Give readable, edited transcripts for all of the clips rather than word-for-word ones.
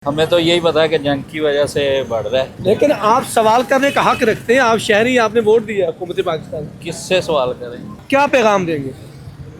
हमें तो यही पता है कि जंग की वजह से बढ़ रहा है। लेकिन आप सवाल करने का हक रखते हैं, आप शहरी, आपने वोट दिया हुकूमत पाकिस्तान। किससे सवाल करें? क्या पैगाम देंगे?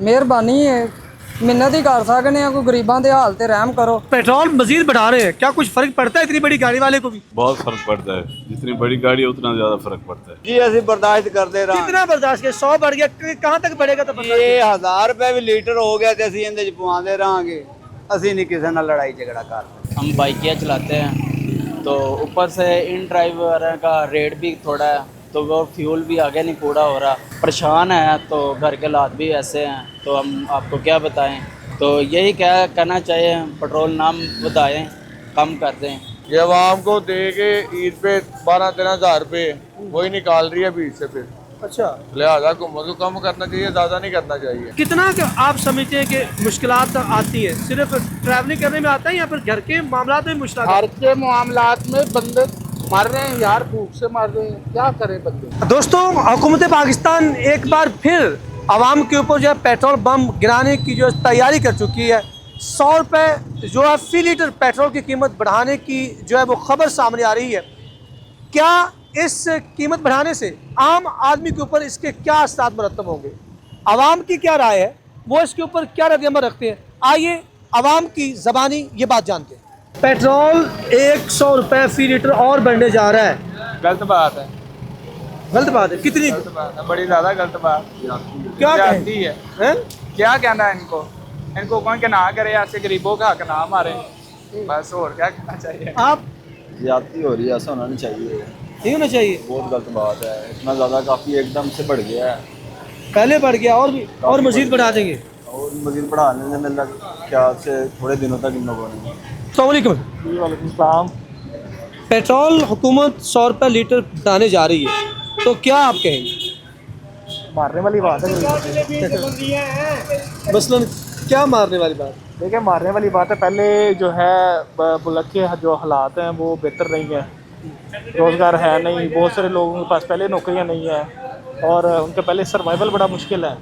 ਮਿਹਰਬਾਨੀ ਹੈ ਮਿੰਨਤ ਹੀ ਕਰ ਸਕਨੇ ਆ ਕੋਈ ਗਰੀਬਾਂ ਦੇ ਹਾਲ ਤੇ ਰਹਿਮ ਕਰੋ। पेट्रोल मजीद बढ़ा रहे हैं, क्या कुछ फर्क पड़ता है इतनी बड़ी गाड़ी वाले को भी? बहुत फर्क पड़ता है, जितनी बड़ी गाड़ी है उतना ज्यादा फर्क पड़ता है। जी असि बर्दाश्त करते रहा। कितना बर्दाश्त किया? 100 बढ़ गया, कहाँ तक बढ़ेगा? तो बर्दाश्त ये 1000 रुपए भी लीटर हो गया तो असि इहदे च पवांदे रहांगे। असि नहीं किसी नाल लड़ाई झगड़ा करते। हम बाइकियाँ चलाते हैं तो ऊपर से इन ड्राइवर का रेट भी थोड़ा है तो वो फ्यूल भी आगे नहीं पूरा हो रहा। परेशान है तो घर के हालात भी ऐसे हैं तो हम आपको क्या बताएं। तो यही क्या करना चाहिए, पेट्रोल नाम बताएं, कम कर दें। ये आवाम को दे के ईद पे 12-13 हज़ार रुपये वही निकाल रही है बीच से, फिर अच्छा, लिहाजा हुकूमत को कम करना चाहिए, ज़्यादा नहीं करना चाहिए। कितना आप समझते हैं कि मुश्किलात आती है? सिर्फ ट्रैवलिंग करने में आता है या फिर घर के मामलात में मुश्किल? घर के मामलात में बंदे मर रहे हैं यार, भूख से मर रहे हैं, क्या करें बंदे। दोस्तों, हुकूमत पाकिस्तान एक बार फिर आवाम के ऊपर जो है पेट्रोल बम गिराने की जो तैयारी कर चुकी है। 100 रुपये जो है फी लीटर पेट्रोल की कीमत बढ़ाने की जो है वो खबर सामने आ रही है। क्या इस कीमत बढ़ाने से आम आदमी के ऊपर इसके क्या असरात मरतब होंगे? आवाम की क्या राय है, वो इसके ऊपर क्या रद्द-ए-अमल रखते हैं? आइए आवाम की ज़बानी ये बात जानते हैं। पेट्रोल 100 रुपये फी लीटर और बढ़ने जा रहा है। गलत बात है, गलत बात है। कितनी गलत बात है, बड़ी ज़्यादा गलत बात। क्या जाती है, हैं? क्या कहना है इनको? इनको कौन के ना करे, ऐसे गरीबों का हक ना मारे, बस और क्या कहना चाहिए। आप ज्यादती हो रही है, ऐसा होना नहीं चाहिए। नहीं होना चाहिए, बहुत गलत बात है, इतना ज़्यादा काफ़ी एकदम से बढ़ गया है पहले बढ़ गया और भी और मजीद बढ़ा देंगे। और मजीद बढ़ाने से मेरे ख्याल से थोड़े दिनों तक इन लोगों ने। अस्सलाम। पेट्रोल हुकूमत 100 रुपये लीटर बढ़ाने जा रही है, तो क्या आप कहेंगे? मारने वाली बात है। मसलन क्या मारने वाली बात? देखिए मारने वाली बात है, पहले जो है मुल्क के जो हालात हैं वो बेहतर नहीं है, रोज़गार है नहीं, बहुत सारे लोगों के पास पहले नौकरियां नहीं है और उनका पहले सर्वाइवल बड़ा मुश्किल है।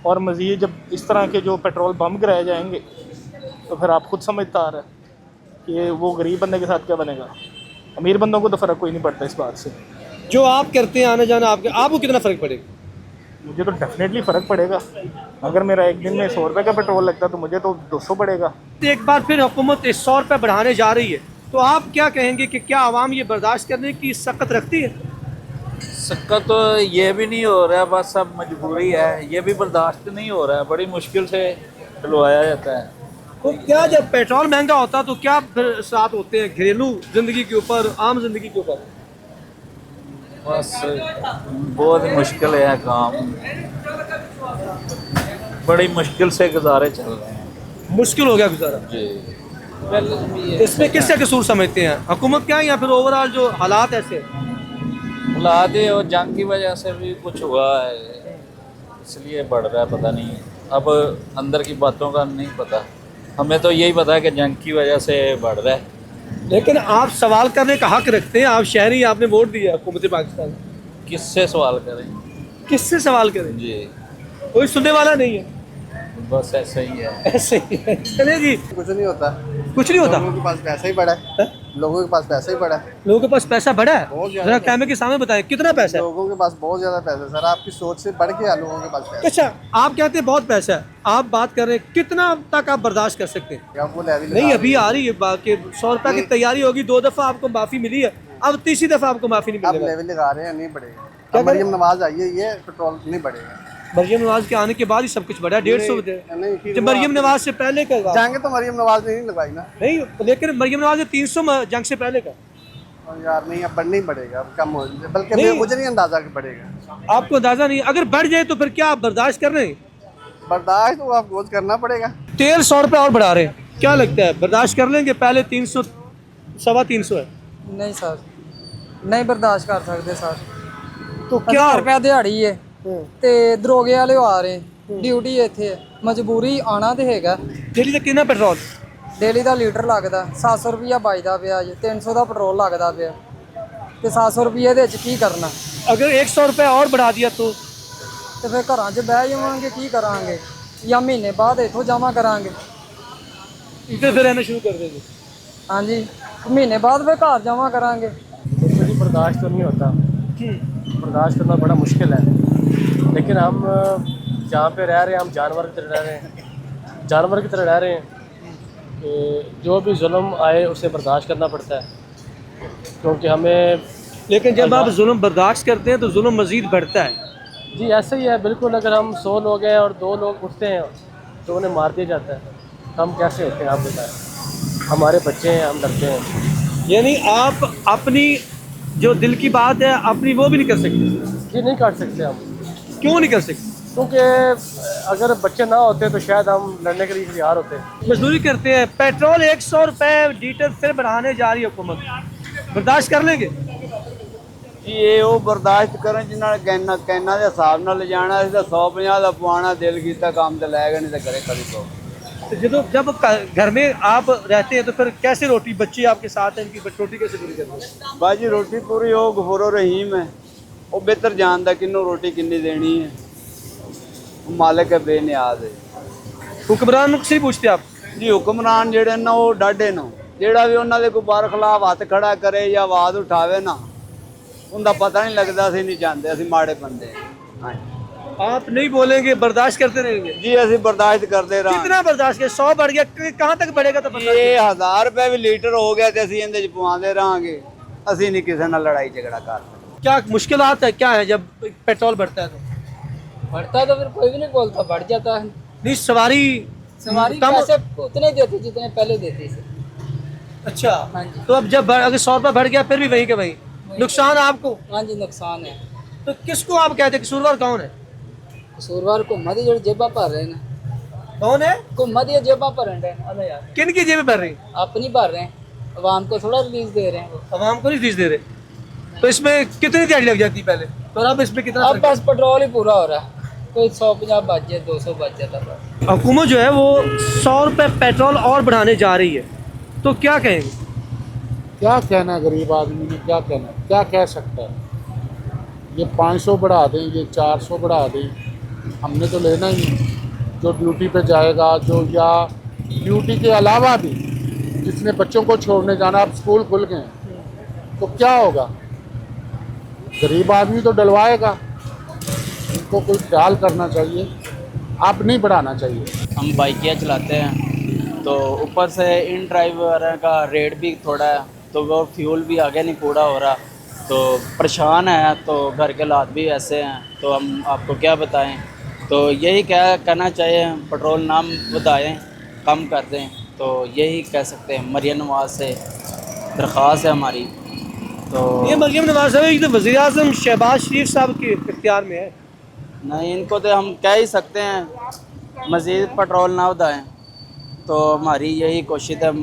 और मज़ीद जब इस तरह के जो पेट्रोल बम गिराए जाएंगे तो फिर आप खुद समझता आ रहे हैं कि वो गरीब बंदे के साथ क्या बनेगा। अमीर बंदों को तो फ़र्क कोई नहीं पड़ता इस बात से। जो आप करते हैं आना जाना, आपको कितना फ़र्क पड़ेगा? मुझे तो डेफिनेटली फ़र्क पड़ेगा। अगर मेरा एक दिन में 100 रुपये का पेट्रोल लगता तो मुझे तो 200 पड़ेगा। एक बार फिर हुकूमत 100 रुपये बढ़ाने जा रही है, तो आप क्या कहेंगे कि क्या आवाम ये बर्दाश्त करने की सख्त रखती है? सक्का तो ये भी नहीं हो रहा, बस अब मजबूरी है, ये भी बर्दाश्त नहीं हो रहा है, बड़ी मुश्किल से डलवाया जाता है। तो क्या जब पेट्रोल महंगा होता तो क्या फिर असरात होते हैं घरेलू ज़िंदगी के ऊपर, आम जिंदगी के ऊपर? बस बहुत मुश्किल है काम, बड़ी मुश्किल से गुजारे चल रहे हैं। मुश्किल हो गया गुजारा जी, इसमें किसका कसूर समझते हैं, हुकूमत का या फिर ओवरऑल जो हालात ऐसे? हालात है और जंग की वजह से भी कुछ हुआ है, इसलिए बढ़ रहा है। पता नहीं, अब अंदर की बातों का नहीं पता, हमें तो यही पता है कि जंग की वजह से बढ़ रहा है। लेकिन आप सवाल करने का हक रखते हैं, आप शहरी, आपने वोट दिया हुकूमत पाकिस्तान। किससे सवाल करें? किससे सवाल करें? जी, कोई सुनने वाला नहीं है, बस ऐसा ही है। ऐसे ही है। चलिए जी, कुछ नहीं होता, कुछ नहीं होता। लोगों के पास पैसा ही बड़ा है, लोगों के पास पैसा ही बड़ा है, लोगों के पास पैसा बढ़ा है? बहुत ज़्यादा जरा कैमरे के सामने बताएं कितना पैसा है? लोगों के पास बहुत ज़्यादा पैसा है सर, आपकी सोच से बढ़ के लोगों के पास पैसा अच्छा, आप कहते हैं बहुत पैसा है, आप बात कर रहे हैं कितना तक आप बर्दाश्त कर सकते हैं? है। आपको लेवी नहीं, अभी आ रही है बात कि 100 रुपये की तैयारी होगी, 2 दफ़ा आपको माफ़ी मिली है, अब तीसरी दफ़ा आपको माफ़ी नहीं आप मिलेगी। लेवल लगा रहे हैं, नहीं बढ़ेगा। क्या अब मरियम नवाज आई है, ये पेट्रोल नहीं बढ़ेगा। मरियम नवाज के आने के बाद ही सब कुछ बढ़ा, 150 नहीं, जब मरियम नवाज से पहले का जंग तो मरियम नवाज ने नहीं लगवाई ना। नहीं, लेकिन मरियम नवाज ने 300 जंग से पहले का। और यार नहीं, अब नहीं बढ़ेगा, अब कम हो, बल्कि नहीं। मुझे नहीं अंदाजा कि बढ़ेगा। आपको अंदाजा नहीं, अगर बढ़ जाए तो फिर क्या आप बर्दाश्त कर रहे हैं? बर्दाश्त तो आपको करना पड़ेगा। तेल 100 रुपये और बढ़ा रहे हैं, क्या लगता है बर्दाश्त कर लेंगे? पहले 300, 350 है, नहीं सर, नहीं बर्दाश्त कर सकते सर। तो क्या 1000 रुपया ਦਿਹਾੜੀ ਹੈ ਤੇ ਦਰੋਗੇ ਵਾਲੇ ਆ ਰਹੇ ਡਿਊਟੀ ਇੱਥੇ ਹੈ, ਮਜਬੂਰੀ ਆਣਾ ਤੇ ਹੈਗਾ। दिल्ली तक कितना पेट्रोल? ਡੇਲੀ ਦਾ ਲੀਟਰ ਲੱਗਦਾ 700 ਰੁਪਇਆ ਬਚਦਾ ਪਿਆ ਜੀ, 300 ਦਾ ਪੈਟਰੋਲ ਲੱਗਦਾ ਪਿਆ ਤੇ 700 ਰੁਪਏ ਦੇ ਵਿੱਚ ਕੀ ਕਰਨਾ? अगर 100 रुपये और बढ़ा दिया तो ਤੇ ਫਿਰ ਘਰਾਂ 'ਚ ਬਹਿ ਜਾਵਾਂਗੇ, ਕੀ ਕਰਾਂਗੇ? ਜਾਂ ਮਹੀਨੇ ਬਾਅਦ ਇੱਥੋਂ ਜਮ੍ਹਾਂ ਕਰਾਂਗੇ। इधर फिर रहना शुरू कर देंगे। हाँ जी, महीने बाद फिर घर जावा करांगे। देखो जी, बर्दाश्त तो नहीं होता, बर्दाश्त करना बड़ा मुश्किल है, लेकिन हम जहाँ पे रह रहे हैं हम जानवर की तरह रह रहे हैं, जानवर की तरह रह रहे हैं कि जो भी जुल्म आए उसे बर्दाश्त करना पड़ता है, क्योंकि हमें लेकिन जब आप जुल्म बर्दाश्त करते हैं तो जुल्म मज़ीद बढ़ता है। जी ऐसा ही है बिल्कुल। अगर हम 100 लोग हैं और 2 लोग उठते हैं तो उन्हें मार दिया जाता है, हम कैसे होते हैं आप बताएं? हमारे बच्चे हैं, हम डरते हैं। यानी आप अपनी जो दिल की बात है अपनी वो भी नहीं कर सकते। जी नहीं काट सकते हम, क्यों नहीं कर सकते? क्योंकि अगर बच्चे ना होते तो शायद हम लड़ने के लिए तैयार होते। मजदूरी करते हैं, पेट्रोल 100 रुपये लीटर फिर बढ़ाने जा रही है हुकूमत, बर्दाश्त कर लेंगे? ਜੀ ਇਹ ਉਹ ਬਰਦਾਸ਼ਤ ਕਰਨ ਚ ਨਾਲ ਕੈਨਾਂ ਦੇ ਹਿਸਾਬ ਨਾਲ ਲਿਜਾਣਾ ਸੀ ਤਾਂ 150 ਦਾ ਪਵਾਉਣਾ, ਦਿਲ ਕੀਤਾ ਕੰਮ ਤੇ ਲੈ ਗਏ, ਨਹੀਂ ਤਾਂ ਘਰੇ ਕਦੀ ਪਾਓ। तो जब घर में आप रहते हैं तो फिर कैसे रोटी, बच्चे आपके साथ हैं, इनकी रोटी कैसे पूरी करते हैं? ਬਾਜੀ ਰੋਟੀ ਪੂਰੀ ਉਹ ਗਫੂਰੋ ਰਹੀਮ ਹੈ, ਉਹ ਬਿਹਤਰ ਜਾਣਦਾ ਕਿਹਨੂੰ ਰੋਟੀ ਕਿੰਨੀ ਦੇਣੀ ਹੈ, ਉਹ ਮਾਲਕ ਹੈ ਬੇਨਿਆਜ਼ ਹੈ। हुक्मरान से ही पूछते आप? ਜੀ ਹੁਕਮਰਾਨ ਜਿਹੜੇ ਨਾ ਉਹ ਡਾਢੇ ਨੂੰ, ਜਿਹੜਾ ਵੀ ਉਹਨਾਂ ਦੇ ਕੋਈ ਬਰਖਲਾਫ ਹੱਥ ਖੜਾ ਕਰੇ ਜਾਂ ਆਵਾਜ਼ ਉਠਾਵੇ ਨਾ, ਉਹਦਾ ਪਤਾ ਨਹੀਂ ਲੱਗਦਾ, ਅਸੀਂ ਨਹੀਂ ਜਾਣਦੇ, ਅਸੀਂ ਮਾੜੇ ਬੰਦੇ ਹਾਂ। आप नहीं बोलेंगे, बर्दाश्त करते रहेंगे? ਜੀ ਅਸੀਂ ਬਰਦਾਸ਼ਤ ਕਰਦੇ ਰਹਾਂਗੇ। कितना बर्दाश्त किया? 100 बढ़ गया, कहाँ तक बढ़ेगा? तो बर्दाश्त ਇਹ 1000 ਰੁਪਏ ਵੀ ਲੀਟਰ ਹੋ ਗਿਆ ਤੇ ਅਸੀਂ ਇਹਦੇ ਚ ਪਵਾਉਂਦੇ ਰਹਾਂਗੇ, ਅਸੀਂ ਨਹੀਂ ਕਿਸੇ ਨਾਲ ਲੜਾਈ ਝਗੜਾ ਕਰ ਸਕਦੇ। क्या मुश्किलात है, क्या है जब पेट्रोल बढ़ता है तो? बढ़ता तो फिर कोई भी नहीं बोलता, बढ़ जाता है। नहीं, सवारी कम। पैसे उतने देते जितने पहले देते थे। अच्छा, हाँ जी। तो अब जब अगर 100 रुपये बढ़ गया फिर भी वहीं के वहीं नुकसान आपको? हाँ जी, नुकसान है। तो किसको आप कहते हैं कसूरवार कौन है? कसूरवार घुम्मा दी जो जेबा भर रहे हैं, कौन है? घुम्मा दी जेबा भरन रहे हैं। अरे यार, किन की जेबें भर रही? अपनी भर रहे हैं, अवाम को थोड़ा रिलीज दे रहे हैं वो। आवाम को नहीं फीस दे रहे, तो इसमें कितनी दिहाड़ी लग जाती है पहले, तो अब इसमें कितना अब बस पेट्रोल ही पूरा हो रहा है, कोई 150 बच जाए, 200 बच जाता बस। हुकूमत जो है वो 100 रुपये पेट्रोल और बढ़ाने जा रही है, तो क्या कहेंगे? क्या कहना है गरीब आदमी ने, क्या कहना है, क्या कह सकता है? ये 500 बढ़ा दें, ये 400 बढ़ा दें, हमने तो लेना ही है। जो ड्यूटी पे जाएगा, जो या ड्यूटी के अलावा भी जिसने बच्चों को छोड़ने जाना, अब स्कूल खुल गए हैं तो क्या होगा? गरीब आदमी तो डलवाएगा, इनको कोई ख्याल करना चाहिए, आप नहीं बढ़ाना चाहिए। हम बाइकियाँ चलाते हैं तो ऊपर से इन ड्राइवर का रेट भी थोड़ा है, तो वो फ्यूल भी आगे नहीं पूरा हो रहा, तो परेशान है। तो घर के हालात भी ऐसे हैं, तो हम आपको क्या बताएं। तो यही कहना चाहिए, पेट्रोल नाम बताएं, कम कर दें, तो यही कह सकते हैं। मरियम नवाज से दरख्वास्त है हमारी। तो ये मरियम नवाज है, ये तो वज़ीर आज़म शहबाज शरीफ साहब के इख्तियार में है। नहीं, इनको तो हम कह ही सकते हैं मज़ीद पेट्रोल ना बताएं, तो हमारी यही कोशिश है।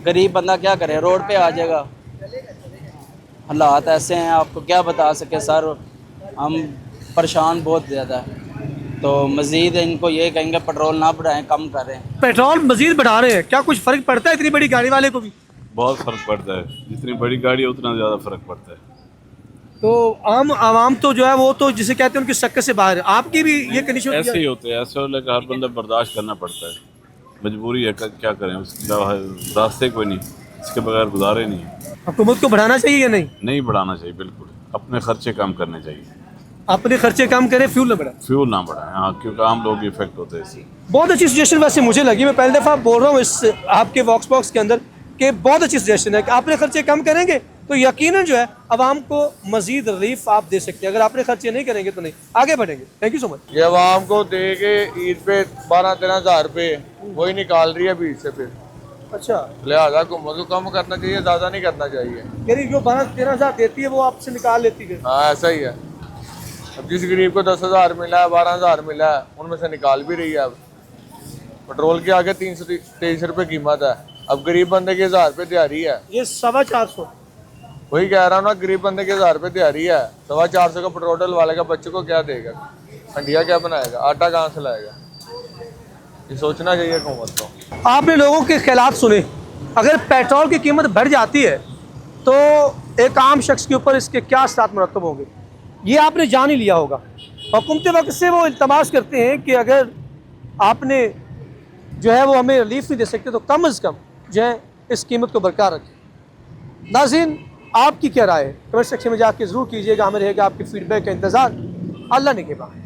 गरीब बंदा क्या करे, रोड पे आ जाएगा। हालात ऐसे हैं, आपको क्या बता सके सर, हम परेशान बहुत ज़्यादा है। तो मज़ीद इनको ये कहेंगे पेट्रोल ना बढ़ाएं, कम करें। पेट्रोल मजीद बढ़ा रहे हैं, क्या कुछ फ़र्क पड़ता है इतनी बड़ी गाड़ी वाले को भी? बहुत फ़र्क पड़ता है, जितनी बड़ी गाड़ी है उतना ज़्यादा फ़र्क पड़ता है। तो आम आवाम तो जो है वो तो जिसे कहते हैं उनकी शक्ल से बाहर है। आपकी भी ये कंडीशन ऐसे ही होते हैं, ऐसे वाले का हर बंदा बर्दाश्त करना पड़ता है, मजबूरी है, क्या करें, उसके अलावा रास्ते कोई नहीं, इसके बगैर गुजारे नहीं है। हुकूमत को बढ़ाना चाहिए या नहीं? नहीं बढ़ाना चाहिए, बिल्कुल अपने खर्चे कम करने चाहिए, अपने खर्चे कम करें, फ्यूल न बढ़ाए। फ्यूल ना बढ़ाएं, हाँ, क्योंकि आम लोग इफेक्ट होते हैं इससे। बहुत अच्छी सजेशन वैसे मुझे लगी, मैं पहली दफ़ा बोल रहा हूँ इस आपके वॉक्स बॉक्स के अंदर कि बहुत अच्छी सजेशन है कि अपने खर्चे कम करेंगे तो यकीनन जो है आवाम को मजीद रिलीफ आप दे सकते हैं। अगर अपने खर्चे नहीं करेंगे तो नहीं आगे बढ़ेंगे। Thank you so much. ये आवाम को दे के ईद पे 12-13 हज़ार रुपये वही निकाल रही है बीच से, फिर अच्छा, लिहाजा हुकूमत को कम करना चाहिए, ज़्यादा नहीं करना चाहिए। यानी जो 12-13 हज़ार देती है वो आपसे निकाल लेती है। हाँ ऐसा ही है। अब जिस गरीब को 10,000 मिला है, 12,000 मिला है, उनमें से निकाल भी रही है। अब पेट्रोल के आगे 323 रुपये कीमत है, अब गरीब बंदे की 1,000 रुपये दिहाड़ी है। ये 450। वही कह रहा हूँ ना, गरीब बंदे की 1,000 रुपये दिहाड़ी है, 450 का पेट्रोल डलवा लेगा, बच्चे को क्या देगा, हंडिया क्या बनाएगा, आटा कहाँ से लाएगा? ये सोचना चाहिए हुकूमत को। आपने लोगों के ख्यालात सुने, अगर पेट्रोल की कीमत बढ़ जाती है तो एक आम शख्स के ऊपर इसके क्या असरात मुरतब होंगे, ये आपने जान ही लिया होगा। हुकूमत वक्त से वो इल्तमास करते हैं कि अगर आपने जो है वो हमें रिलीफ नहीं दे सकते तो कम अज़ कम जो है इस कीमत को बरकरार रखे। नाज़रीन, आपकी क्या राय है? कमेंट सेक्शन में जाके ज़रूर कीजिएगा। हमें रहेगा आपके फीडबैक का इंतज़ार। अल्लाह ने के बाद।